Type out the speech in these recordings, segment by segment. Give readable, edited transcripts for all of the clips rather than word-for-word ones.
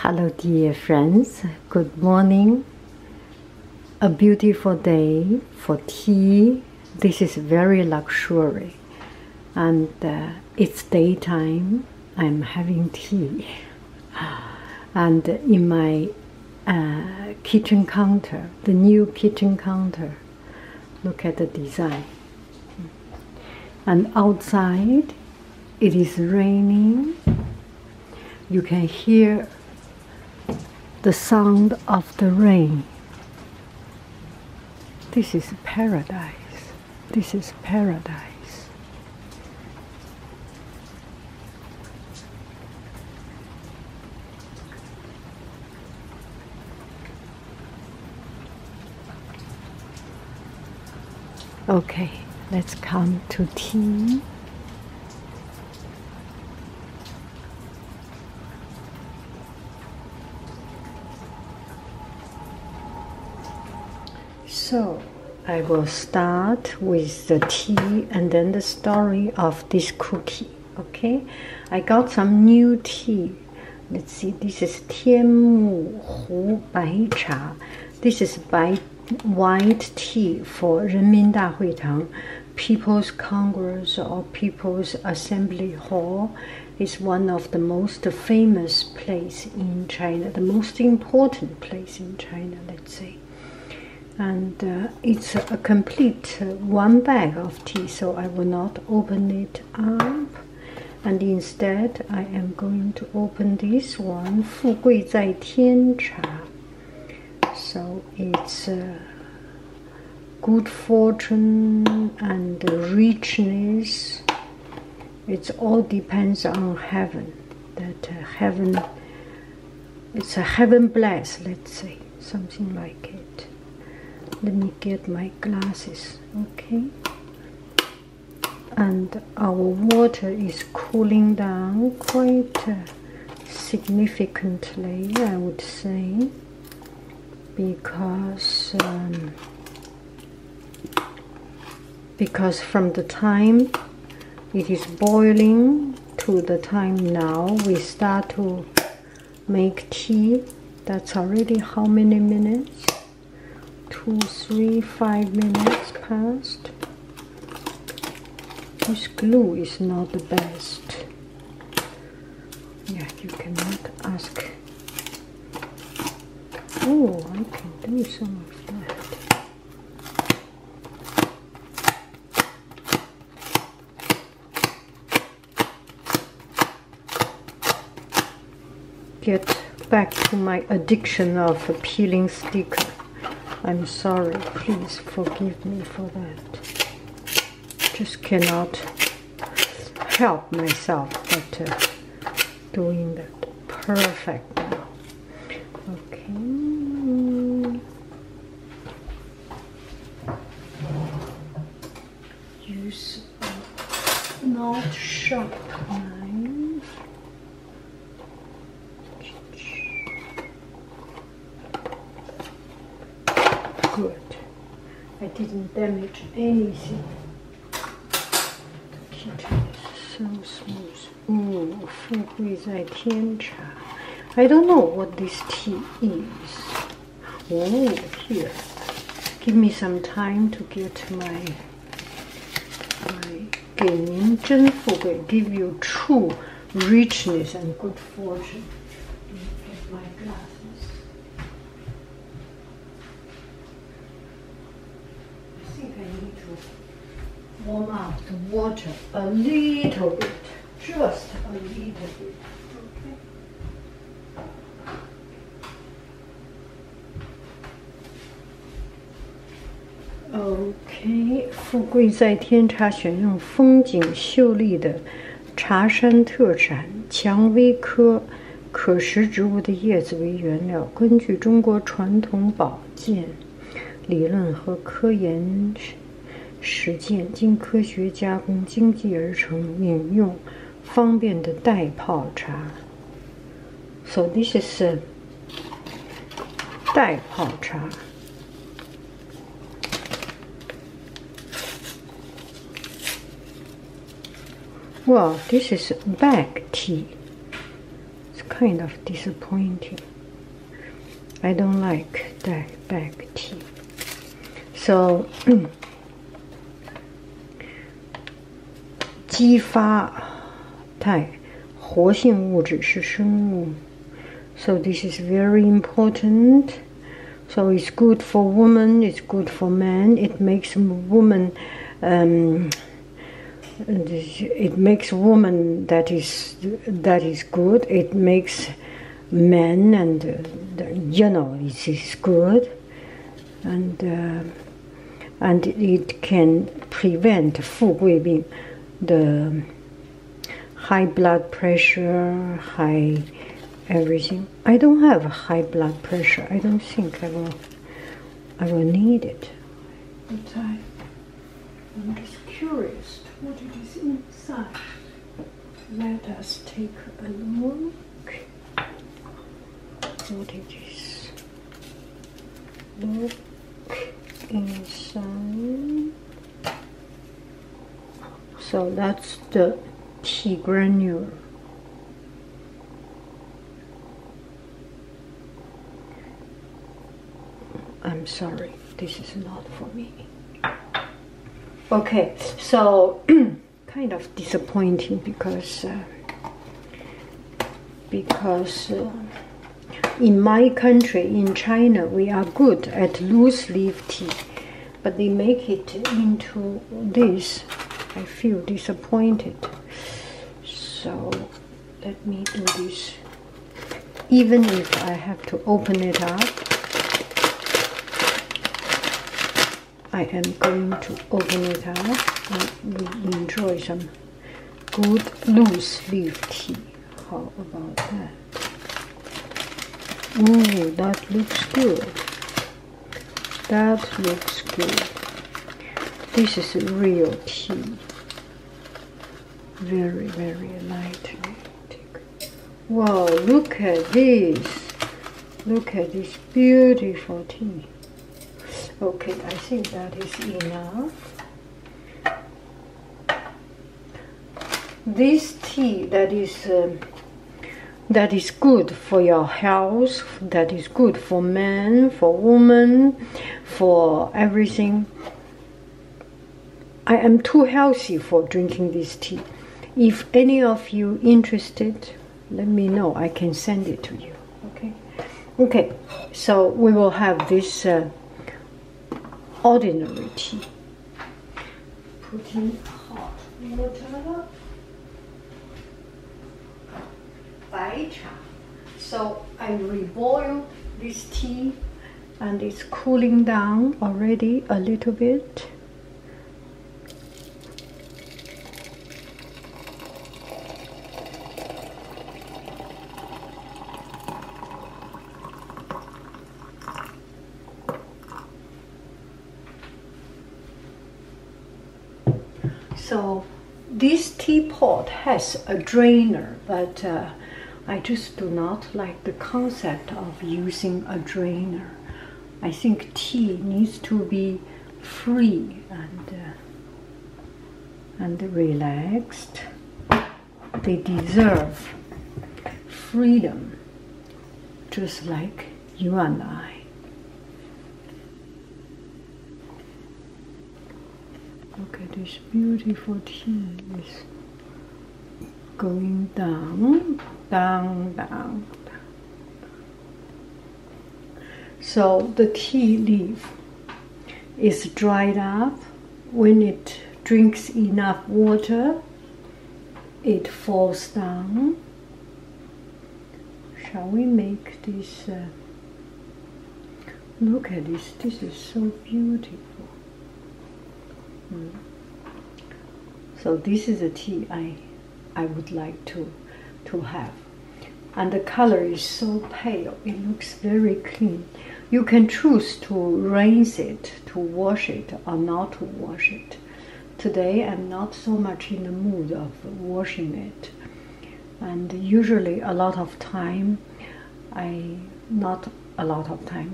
Hello dear friends, good morning. A beautiful day for tea. This is very luxury and it's daytime. I'm having tea and in my kitchen counter, the new kitchen counter, look at the design. And outside it is raining. You can hear the sound of the rain. This is paradise. This is paradise. Okay, let's come to tea. So I will start with the tea and then the story of this cookie. Okay, I got some new tea. Let's see, this is 天目湖白茶. This is white tea for 人民大会堂, People's Congress or People's Assembly Hall. Is one of the most famous place in China, the most important place in China, let's say. And it's a complete one bag of tea, so I will not open it up. And instead, I am going to open this one, 富贵在天茶. So it's good fortune and richness. It all depends on heaven. That heaven, it's a heaven blessed, let's say, something like it. Let me get my glasses, okay? And our water is cooling down quite significantly, I would say, because from the time it is boiling to the time now we start to make tea. That's already how many minutes? 2, 3, 5 minutes passed. This glue is not the best. Yeah, you cannot ask. Oh, I can do some of that. Get back to my addiction of a peeling sticker. I'm sorry, please forgive me for that. Just cannot help myself but doing that perfect now. Okay. Use a not sharp knife. Good. I didn't damage anything. The kitchen is so smooth. Ooh, 富贵在天茶. I don't know what this tea is. Oh, here. Give me some time to get my 给您真富贵, give you true richness and good fortune. Let me get my glasses. I think I need to warm up the water a little bit, just a little bit. Okay, 富贵在天茶选用风景秀丽的茶山特产蔷薇科可食植物的叶子为原料，根据中国传统保健理论和科研实践，经科学加工精制而成，饮用方便的代泡茶。So this is 代泡茶。Well, this is bag tea. It's kind of disappointing. I don't like that black tea. So 激发肽活性物质是生物 So this is very important. So it's good for women, it's good for men. It makes woman it makes woman that is good. It makes men and it is good, and it can prevent 富贵病, the high blood pressure, high everything. I don't have high blood pressure. I don't think I will need it. But I'm just curious what it is inside. Let us take a look. What it is. Look inside. So that's the tea granule. I'm sorry, this is not for me. Okay, so kind of disappointing because in my country, in China, we are good at loose leaf tea, but they make it into this. I feel disappointed. So let me do this. Even if I have to open it up, I am going to open it up and we enjoy some good loose leaf tea. How about that? Ooh, that looks good. That looks good. This is real tea. Very, very light. Wow, look at this. Look at this beautiful tea. Okay, I think that is enough. This tea that is good for your health, that is good for men, for women, for everything. I am too healthy for drinking this tea. If any of you interested, let me know. I can send it to you. Okay. Okay. So we will have this ordinary tea. Put in hot water. 白茶. So I reboiled this tea and it's cooling down already a little bit. So this teapot has a drainer, but I just do not like the concept of using a drainer. I think tea needs to be free and relaxed. They deserve freedom, just like you and I. Look at this beautiful tea is going down, down, down. So the tea leaf is dried up. When it drinks enough water, it falls down. Shall we make this? Look at this. This is so beautiful. So this is a tea I would like to have, and the color is so pale. It looks very clean. You can choose to rinse it, to wash it, or not to wash it. Today I'm not so much in the mood of washing it, and usually a lot of time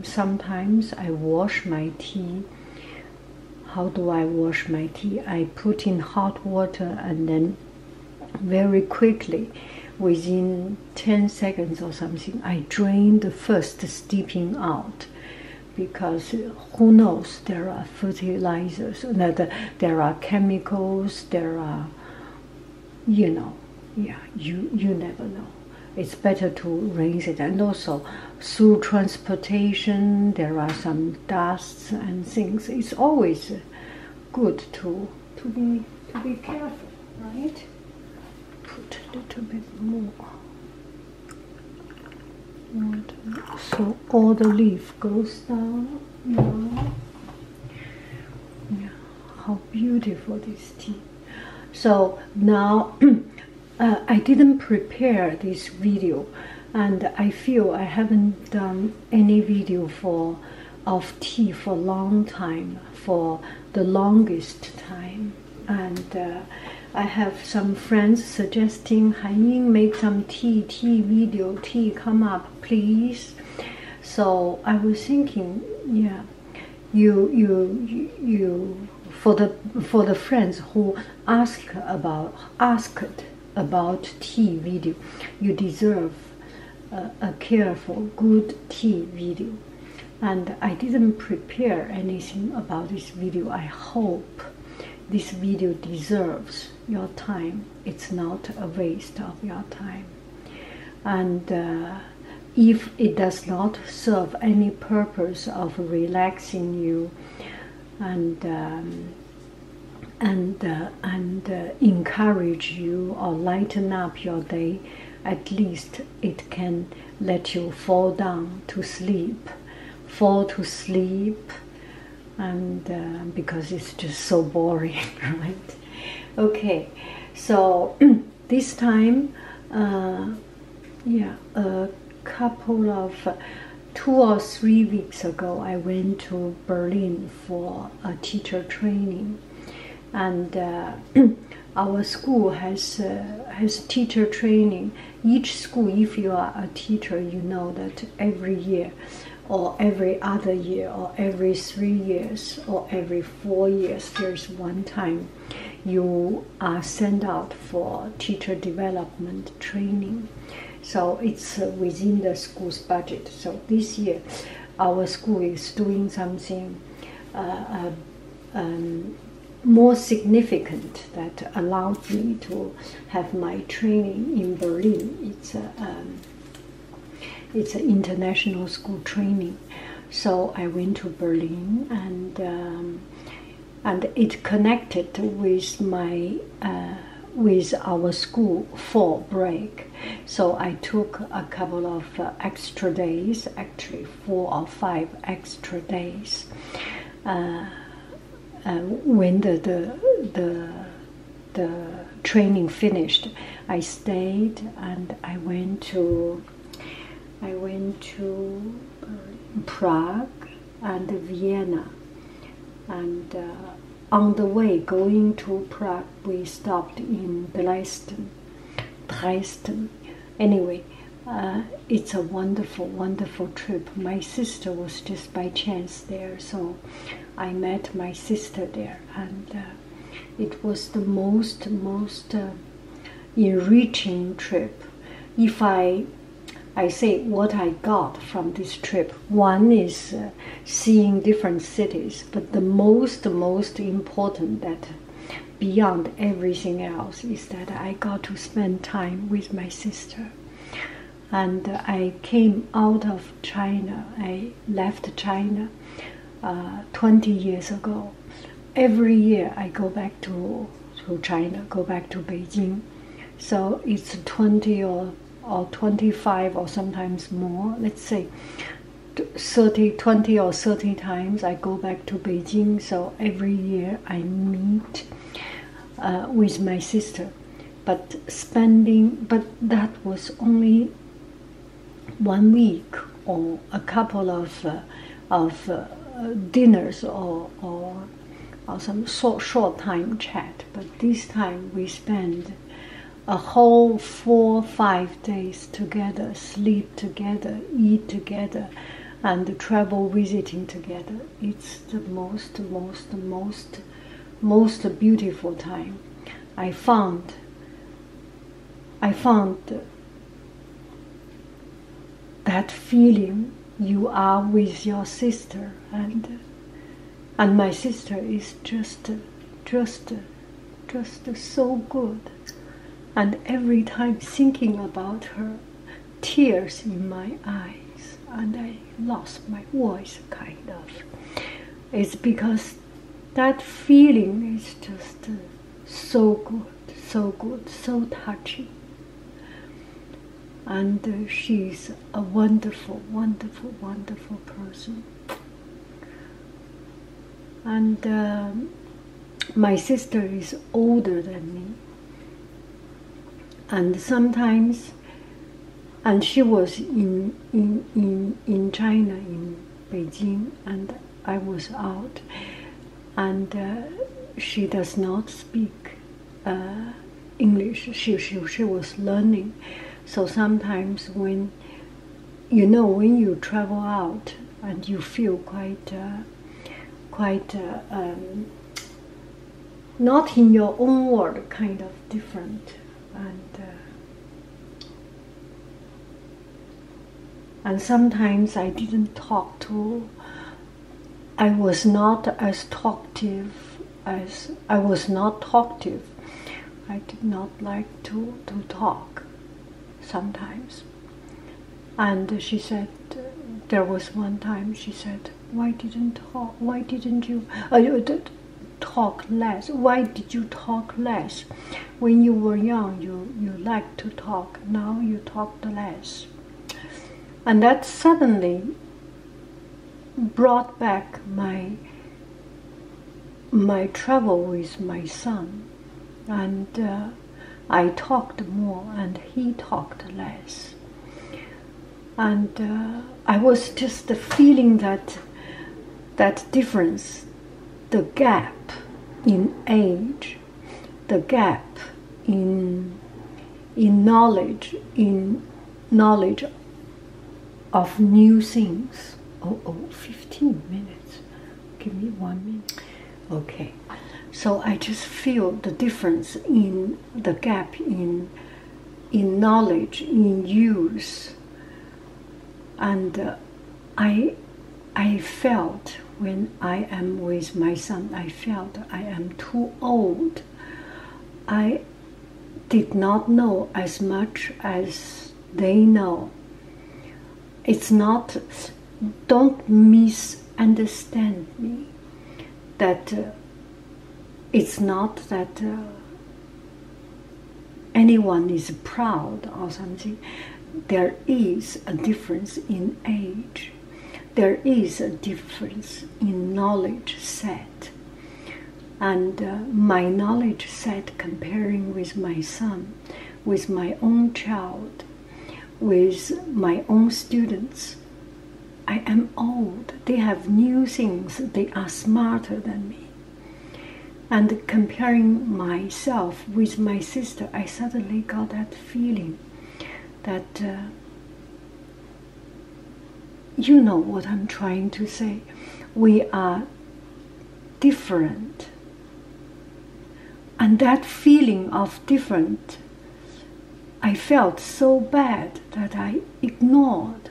sometimes I wash my tea. How do I wash my tea? I put in hot water and then very quickly within 10 seconds or something, I drain the first steeping out, because who knows, there are fertilizers, that there are chemicals, there are, you know, yeah, you never know. It's better to rinse it. And also through transportation there are some dusts and things. It's always good to be careful, right? Put a little bit more water so all the leaf goes down. Yeah, how beautiful this tea. So now I didn't prepare this video, and I feel I haven't done any video of tea for a long time, for the longest time. And I have some friends suggesting, Haiying, make some tea video, tea come up please. So I was thinking, yeah, you for the friends who asked about tea video, you deserve a careful, good tea video. And I didn't prepare anything about this video. I hope this video deserves your time. It's not a waste of your time. And if it does not serve any purpose of relaxing you and encourage you or lighten up your day, at least it can let you fall to sleep, and because it's just so boring, right? Okay, so this time, yeah, a couple of 2 or 3 weeks ago, I went to Berlin for a teacher training, and our school has teacher training. Each school, if you are a teacher, you know that every year, or every other year, or every 3 years, or every 4 years, there's one time you are sent out for teacher development training. So it's within the school's budget. So this year, our school is doing something more significant that allowed me to have my training in Berlin. It's an international school training. So I went to Berlin, and it connected with with our school fall break. So I took a couple of extra days, actually 4 or 5 extra days. When the training finished, I stayed and I went to Prague and Vienna, and on the way going to Prague, we stopped in Dresden. Anyway, it's a wonderful, wonderful trip. My sister was just by chance there, so I met my sister there, and it was the most enriching trip. If I say what I got from this trip, one is seeing different cities, but the most important, that beyond everything else, is that I got to spend time with my sister. And I came out of China. I left China 20 years ago. Every year I go back to China, go back to Beijing. So it's 20 or 25 or sometimes more, let's say 20 or 30 times I go back to Beijing. So every year I meet with my sister, but that was only 1 week or a couple of dinners or some short time chat. But this time we spend a whole 4 or 5 days together, sleep together, eat together, and travel visiting together. It's the most beautiful time. I I found that feeling you are with your sister, and my sister is just so good. And every time thinking about her, tears in my eyes, and I lost my voice, kind of. It's because that feeling is just so good, so touching. And she's a wonderful, wonderful, wonderful person. And my sister is older than me. And sometimes, and she was in China, in Beijing, and I was out, and she does not speak English. She was learning. So sometimes when you travel out and you feel quite not in your own world, kind of different, and sometimes I didn't talk to. I was not as talkative as I was not talkative. I did not like to talk sometimes. And she said, there was one time she said, why didn't you talk less? Why did you talk less? When you were young, you liked to talk. Now you talked less. And that suddenly brought back my travel with my son. And I talked more and he talked less. And I was just feeling that difference, the gap in age, the gap in knowledge of new things. 15 minutes. Give me 1 minute. Okay. So I just feel the difference in the gap in knowledge, in use. And I felt when I am with my son, I felt I am too old. I did not know as much as they know. It's not, don't misunderstand me, that it's not that anyone is proud or something. There is a difference in age. There is a difference in knowledge set. And my knowledge set, comparing with my son, with my own child, with my own students, I am old. They have new things. They are smarter than me. And comparing myself with my sister, I suddenly got that feeling that, you know what I'm trying to say. We are different. And that feeling of different, I felt so bad that I ignored.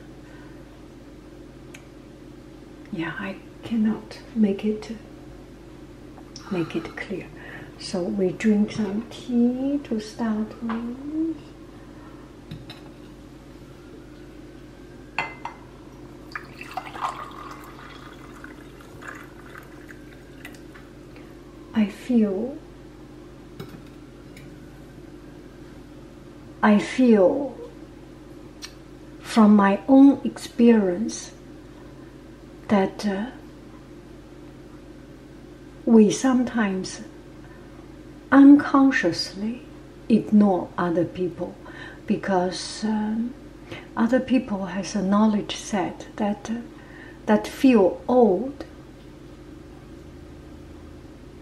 Yeah, I cannot make it clear. So we drink some tea to start with. I feel from my own experience that we sometimes unconsciously ignore other people because other people has a knowledge set that feel old.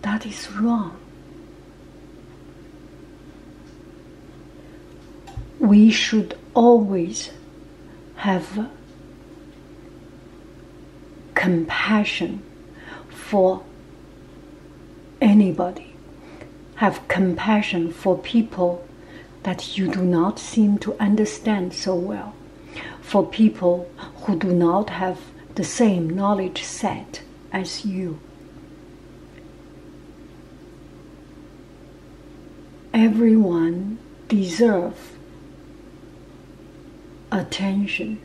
That is wrong. We should always have compassion for anybody, have compassion for people that you do not seem to understand so well, for people who do not have the same knowledge set as you. Everyone deserves attention.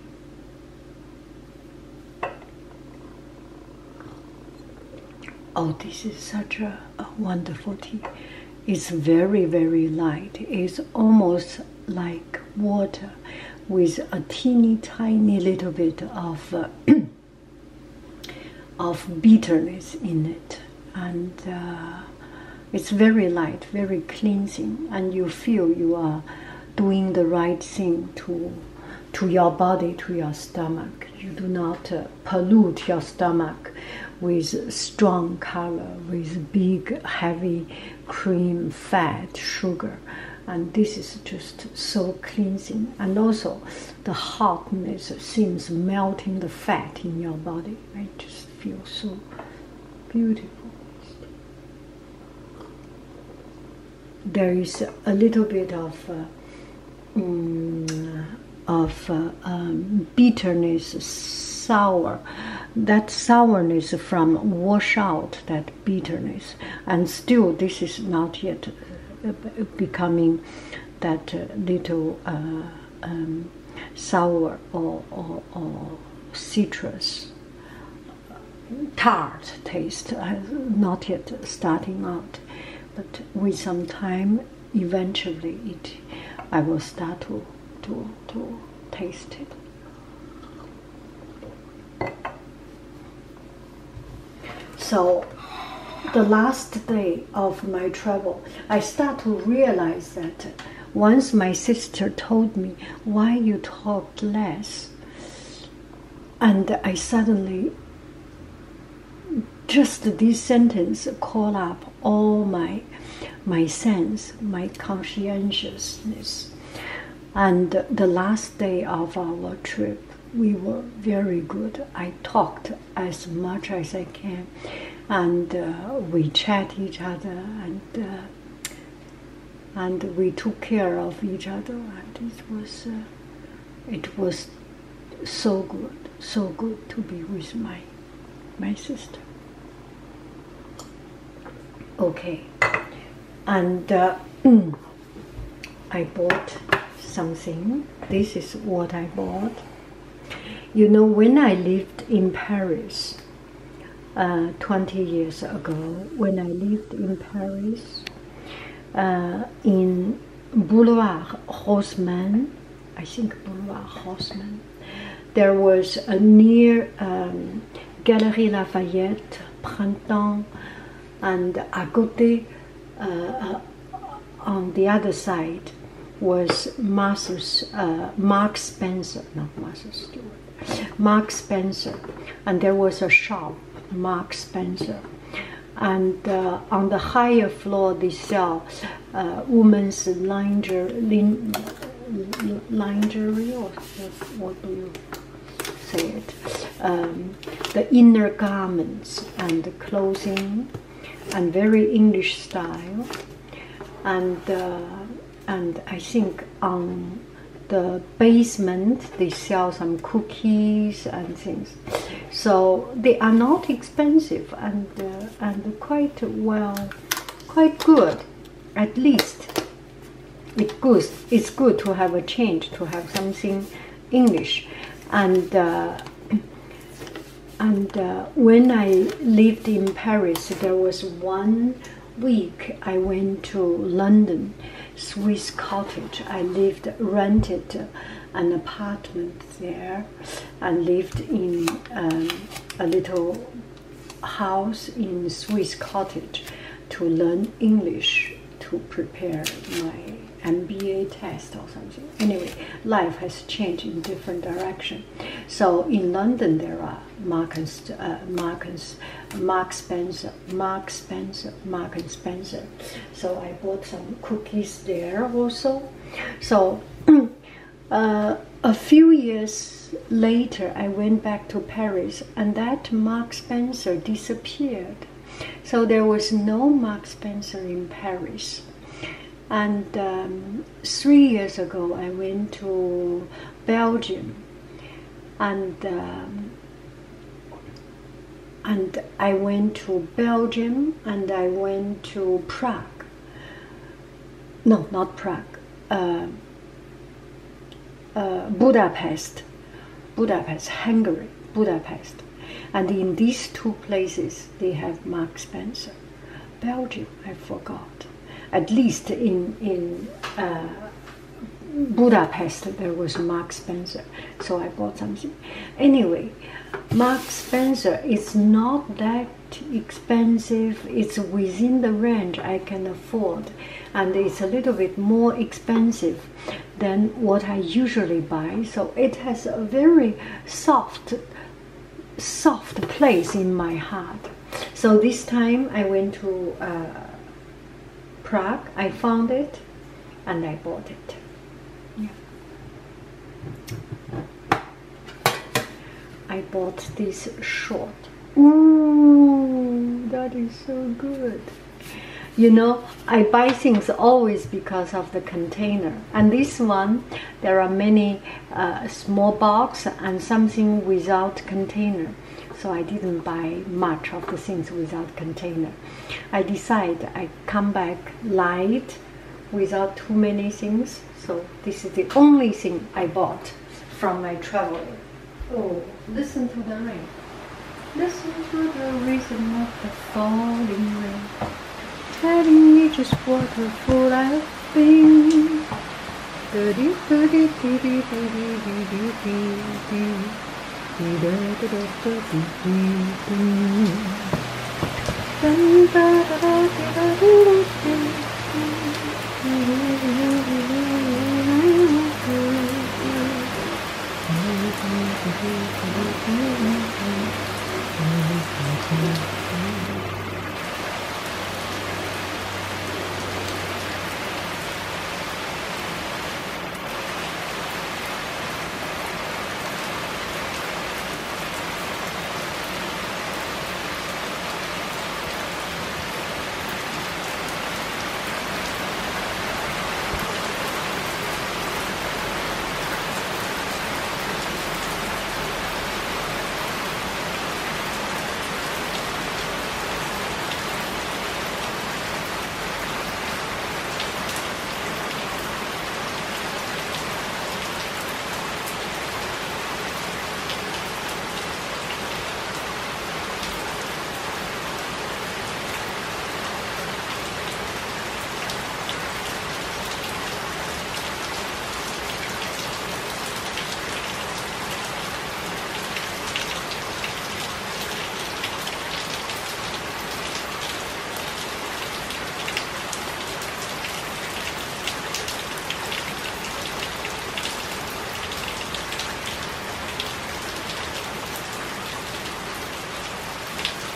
Oh, this is such a wonderful tea. It's very, very light. It's almost like water with a teeny tiny little bit of of bitterness in it. And it's very light, very cleansing, and you feel you are doing the right thing to your body, to your stomach. You do not pollute your stomach with strong color, with big, heavy cream, fat, sugar. And this is just so cleansing. And also, the hotness seems melting the fat in your body. I just feel so beautiful. There is a little bit of bitterness, sour. That sourness from wash out that bitterness, and still this is not yet becoming that little sour or citrus tart taste, not yet starting out. But with some time, eventually I will start to taste it. So the last day of my travel, I start to realize that once my sister told me, why you talk less? And I suddenly, just this sentence call up all my sense, my conscientiousness. And the last day of our trip, we were very good. I talked as much as I can, and we chat each other, and we took care of each other, and it was so good to be with my sister. Okay, and I bought something. This is what I bought. You know, when I lived in Paris 20 years ago, when I lived in Paris, in Boulevard Haussmann, I think Boulevard Haussmann, there was a near Galerie Lafayette, Printemps, and à côté, on the other side, was Mark Spencer, not Martha Stewart, Mark Spencer, and there was a shop, Mark Spencer, and on the higher floor they sell women's lingerie, or what do you say it? The inner garments and the clothing, and very English style, and I think on the basement they sell some cookies and things. So they are not expensive, and quite good. At least it's good to have a change, to have something English. And when I lived in Paris, there was 1 week I went to London, Swiss Cottage. I rented an apartment there, and lived in a little house in Swiss Cottage to learn English, to prepare my MBA test or something. Anyway, life has changed in different direction. So in London there are Mark Spencer. So I bought some cookies there also. So a few years later I went back to Paris, and that Mark Spencer disappeared. So there was no Mark Spencer in Paris. And 3 years ago, I went to Belgium, and I went to Belgium, and I went to Prague. No, not Prague. Budapest, Hungary, Budapest. And in these two places, they have Mark Spencer. Belgium, I forgot. At least in Budapest, there was Mark Spencer. So I bought something. Anyway, Mark Spencer is not that expensive. It's within the range I can afford. And it's a little bit more expensive than what I usually buy. So it has a very soft place in my heart. So this time I went to Prague. I found it and I bought it. Yeah. I bought this short. Ooh, that is so good. You know, I buy things always because of the container. And this one, there are many small box and something without container. So I didn't buy much of the things without container. I decided I come back light without too many things. So this is the only thing I bought from my traveling. Oh, listen to the rain. Listen to the rhythm of the falling rain. Telling me just what a fool I've been.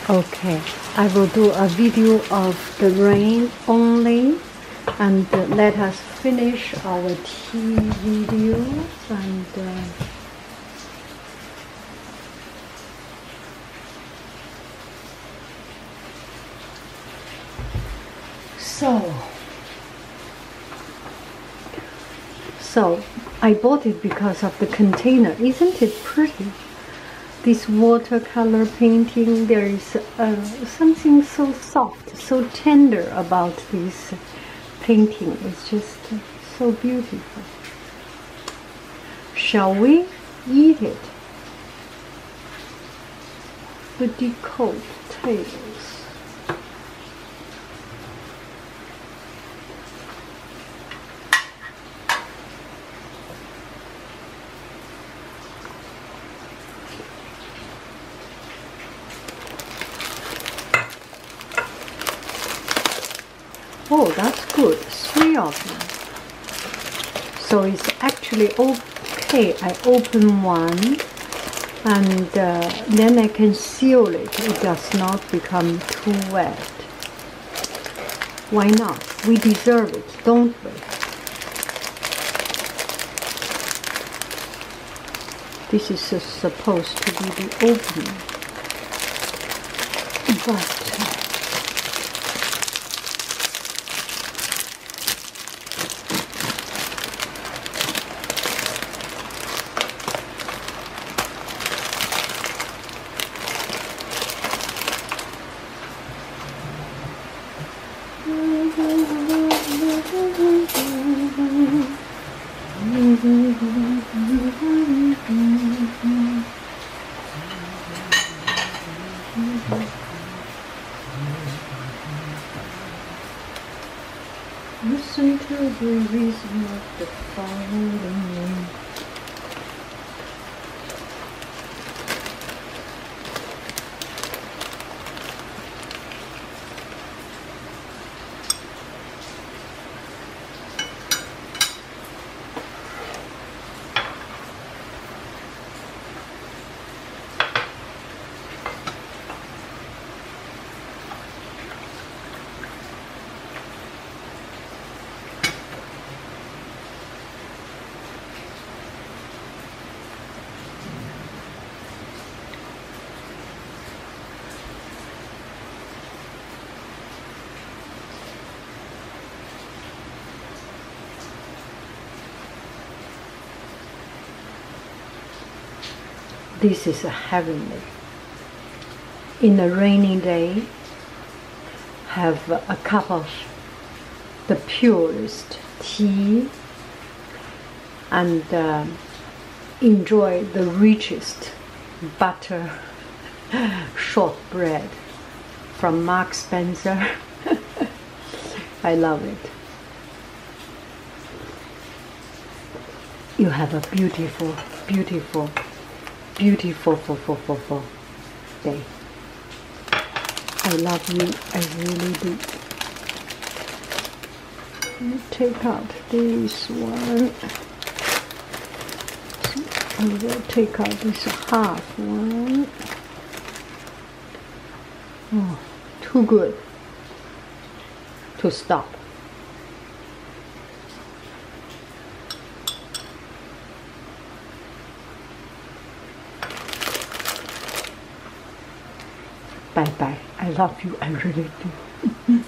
Okay, I will do a video of the rain only, and let us finish our tea videos. And so I bought it because of the container. Isn't it pretty? This watercolor painting, there is something so soft, so tender about this painting. It's just so beautiful. Shall we eat it? The decoded tales. Oh, that's good. 3 of them. So it's actually okay. I open one, and then I can seal it. It does not become too wet. Why not? We deserve it, don't we? This is supposed to be the opening. But series of the following. This is heavenly. In a rainy day, have a cup of the purest tea and enjoy the richest butter shortbread from Mark Spencer. I love it. You have a beautiful, beautiful, beautiful day. I love you, I really do. Let me take out this one. I will take out this half one. Oh, too good to stop. Bye bye. I love you. I really do.